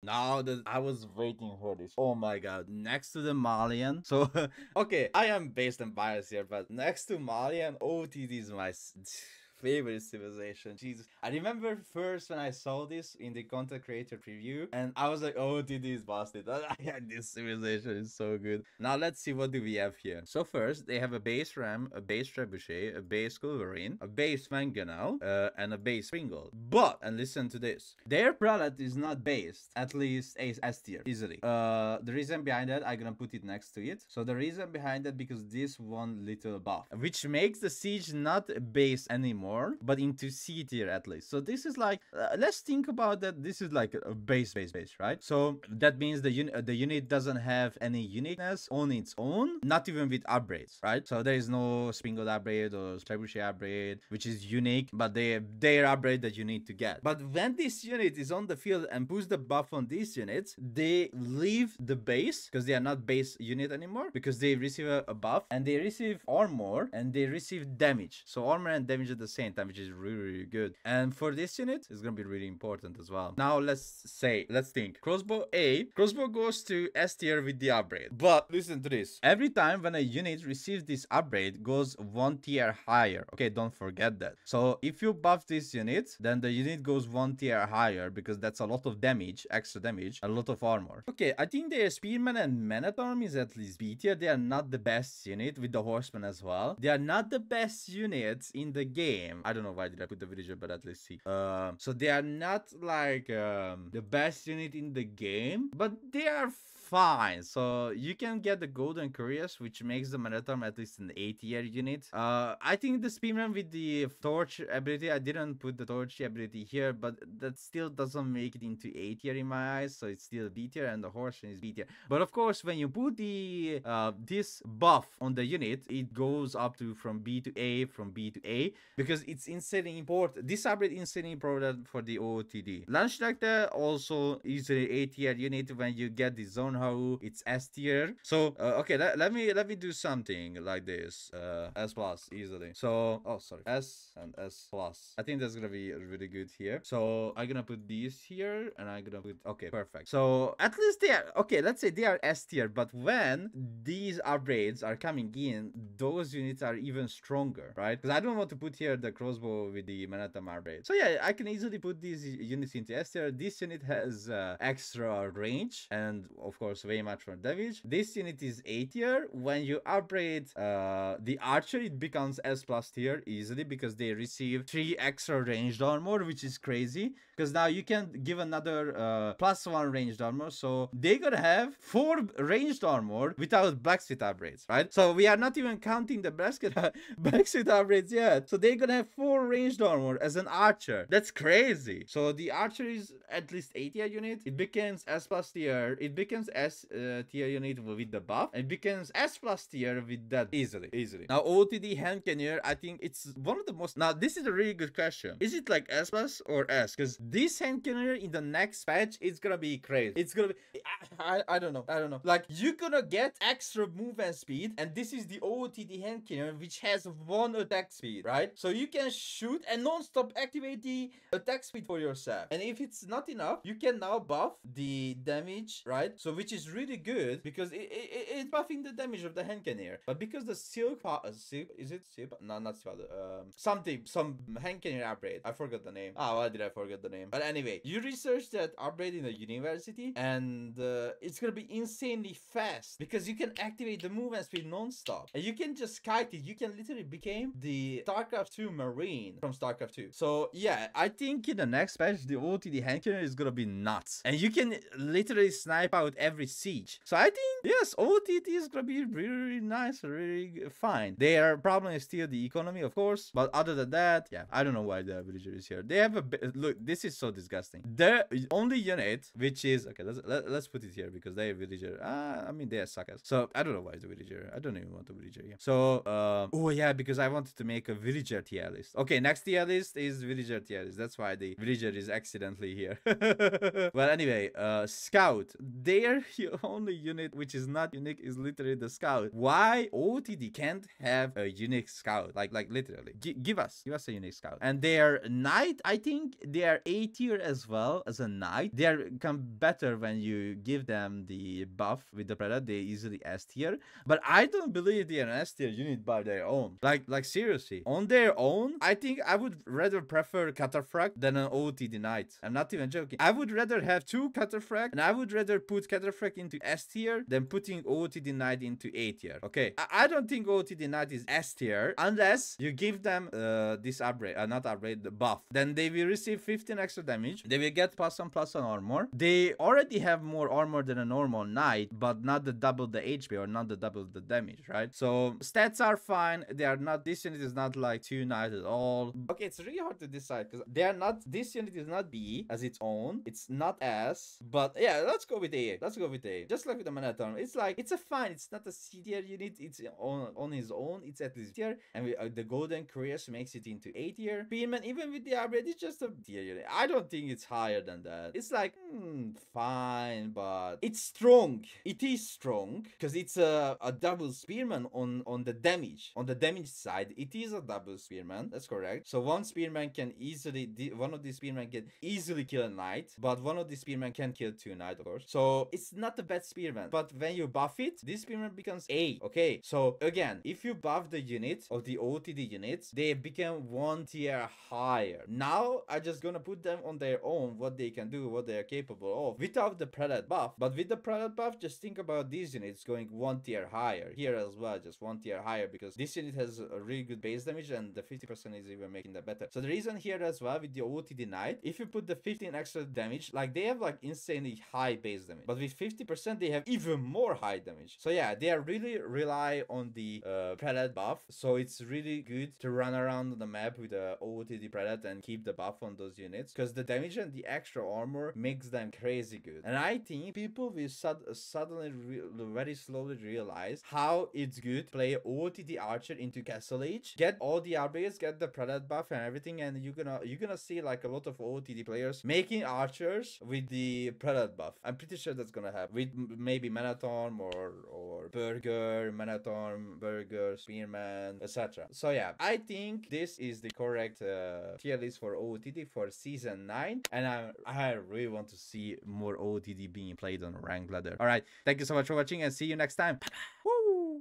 Now that I was waiting for this. Oh my god. Next to the Malian. So, okay, I am based and biased here, but next to Malian, OOTD is my favorite civilization. Jesus. I remember first when I saw this in the content creator preview, and I was like, oh, TD is busted. This civilization is so good. Now let's see what do we have here. So first, they have a base Ram, a base Trebuchet, a base Wolverine, a base Mangonel, and a base Pringle. But, and listen to this, their product is not based, at least S tier, easily. The reason behind that, I'm gonna put it next to it. So the reason behind that, because this one little buff, which makes the siege not base anymore, but into C tier at least. So this is like, let's think about that. This is like a base, right? So that means the unit doesn't have any uniqueness on its own, not even with upgrades, right? So there is no Springle upgrade or Trebuchet upgrade, which is unique, but their upgrade that you need to get. But when this unit is on the field and puts the buff on these units, they leave the base because they are not base unit anymore, because they receive a buff and they receive armor and they receive damage. So armor and damage at the same time, which is really good. And for this unit, it's gonna be really important as well. Now let's think. Crossbow goes to S tier with the upgrade. But listen to this. Every time when a unit receives this upgrade, goes 1 tier higher. Okay, don't forget that. So if you buff this unit, then the unit goes 1 tier higher, because that's a lot of damage, extra damage, a lot of armor. Okay, I think the Spearman and Man-at-Arm is at least B tier. They are not the best unit, with the Horseman as well. They are not the best units in the game. I don't know why did I put the villager, but at least see. So they are not like the best unit in the game, but they are fine. So you can get the Golden Couriers, which makes the Man-at-Arm at least an A tier unit. I think the Spearman with the Torch ability, I didn't put the Torch ability here, but that still doesn't make it into A tier in my eyes, so it's still B tier, and the Horseman is B tier. But of course, when you put the this buff on the unit, it goes up to from B to A, from B to A, because it's insanely important. This upgrade is insanely important for the OOTD. Launch Tractor also is an A tier unit. When you get the Zone Hau, it's S tier. So okay, let me do something like this. S plus easily. So sorry, S and S plus. I think that's gonna be really good here. So I'm gonna put these here, and I'm gonna put, okay, perfect. So at least they are, okay, let's say they are S tier, but when these upgrades are coming in, those units are even stronger, right? Because I don't want to put here the crossbow with the Man-at-Arm upgrade. So yeah, I can easily put these units into S tier. This unit has extra range and of course way much more damage. This unit is A tier. When you upgrade the archer, it becomes S plus tier easily, because they receive 3 extra ranged armor, which is crazy, because now you can give another +1 ranged armor. So they're gonna have 4 ranged armor without blacksmith upgrades, right? So we are not even counting the blacksmith upgrades yet. So they're gonna have 4 ranged armor as an archer. That's crazy. So the archer is at least A tier unit. It becomes S plus tier. It becomes S tier unit with the buff. It becomes S plus tier with that easily. Now OOTD hand cannoneer, I think it's one of the most. Now this is a really good question. Is it like S plus or S? Because this hand cannoneer in the next patch, it's gonna be crazy. It's gonna be, I don't know. Like, you're gonna get extra movement speed, and this is the OOTD hand cannoneer, which has 1 attack speed, right? So you can shoot and non-stop activate the attack speed for yourself. And if it's not enough, you can now buff the damage, right? So which is really good, because it's buffing the damage of the hand cannoneer. But because the silk, is it silk? No, not silk. Some hand cannoneer upgrade. I forgot the name. Why did I forget the name? But anyway, you research that upgrade in the university, and it's gonna be insanely fast, because you can activate the movement speed non-stop, and you can just kite it. You can literally become the StarCraft 2 Marine from StarCraft 2. So yeah, I think in the next patch, the OOTD hand cannon is gonna be nuts, and you can literally snipe out every siege. So I think, yes, OOTD is gonna be really nice, really fine. Their problem is still the economy, of course, but other than that, yeah, I don't know why the villager is here. They have a look. This is so disgusting. The only unit which is, okay, let's put it here, because they are villager. I mean, they are suckers. So I don't know why it's a villager. I don't even want a villager here. So oh yeah, because I wanted to make a villager TF tier list. Okay, next tier list is villager tier list. That's why the villager is accidentally here. Well, anyway, scout. Their only unit which is not unique is literally the scout. Why OOTD can't have a unique scout? Like literally. Give us a unique scout. And their knight, I think they are A tier as well as a knight. They are come better when you give them the buff with the predator. They easily S tier. But I don't believe they are an S tier unit by their own. Like seriously. On their own, I think I would rather prefer Cataphrag than an OOTD knight. I'm not even joking. I would rather have 2 Cataphrag, and I would rather put Cataphrag into S tier than putting OOTD knight into A tier. Okay, I don't think OOTD knight is S tier unless you give them this upgrade, not upgrade, the buff. Then they will receive 15 extra damage. They will get +1/+1 armor. They already have more armor than a normal knight, but not the double the HP or not the double the damage, right? So stats are fine. They are not. This unit is not like 2 knights at all. Okay, it's really hard to decide because they are not. This unit is not B as its own. It's not S. But yeah, let's go with A. Let's go with A. Just like with the Manaton, it's like it's a fine. It's not a C tier unit. It's on his own. It's at this tier, and the Golden Curious makes it into A tier. Spearman, even with the upgrade, it's just a tier unit. I don't think it's higher than that. It's like fine, but it's strong. It is strong because it's a double Spearman on the damage. On the damage side, it is a double Spearman. That's correct. So one Spearman can easily one of these Spearman can easily kill a knight, but one of these Spearman can kill 2 knights, of course. So it's not a bad Spearman. But when you buff it, this Spearman becomes A. Okay. So again, if you buff the unit of the OOTD units, they become 1 tier higher. Now I'm just gonna put them on their own, what they can do, what they are capable of, without the Predat buff. But with the Predat buff, just think about these units going 1 tier higher. Here as well, just 1 tier higher, because this unit has a really good base damage and the 50% is even making that better. So the reason here as well with the OOTD Knight, if you put the 15 extra damage, like they have like insanely high base damage, but with 50% they have even more high damage. So yeah, they are really rely on the Predat buff. So it's really good to run around the map with the OOTD Predat and keep the buff on those units, because the damage and the extra armor makes them crazy good. And I think people will suddenly very slowly realize how it's good to play OOTD Archer into Castle Age, get all the upgrades, get the Predat buff and everything, and you're gonna see like a lot of OOTD players making archers with the Predat buff. I'm pretty sure that's gonna happen with maybe Manatorm or Burger, Manatorm, Burger, Spearman, etc. So yeah, I think this is the correct tier list for OOTD for season 9, and I really want to see more OOTD being played on ranked ladder. All right, thank you so much for watching and see you next time. Woo!